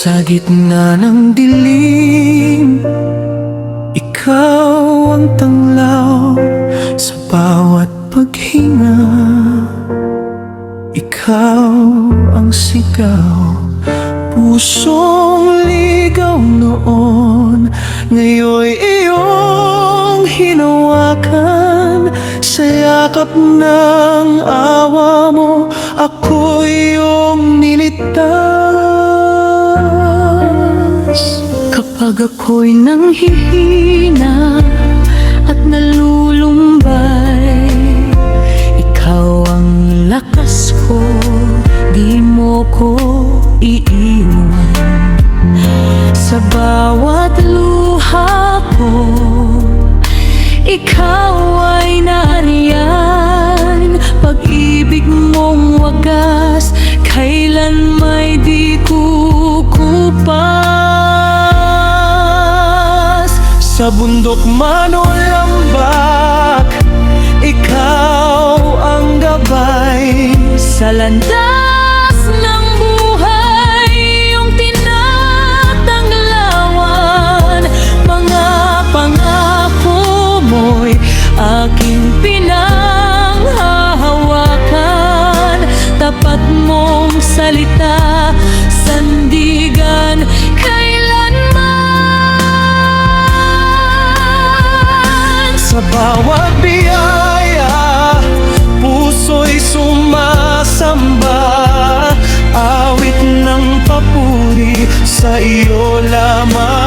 Sa gitna ng dilim, ikaw ang tanglaw sa bawat paghinga. Ikaw ang sigaw, pusong ligaw noon, ngayon'y iyong hinawakan. Sa yakap ng awa mo, ako'y iyong niligtas. Kapag ako'y nanghihina at nalulumbay, ikaw ang lakas ko, di mo ko iiwan. Sa bawat luha ko, ikaw ay nariyan. Pag-ibig mong wagas, kailan may di kukupas. Sa bundok man o lambak, ikaw ang gabay. Sa landas ng buhay, iyong tinatanglawan. Mga pangako mo'y aking pinanghahawakan. Tapat mong salita, sandigan kailanman. Sa bawat biyaya, puso'y sumasamba. Awit ng papuri sa iyo lamang.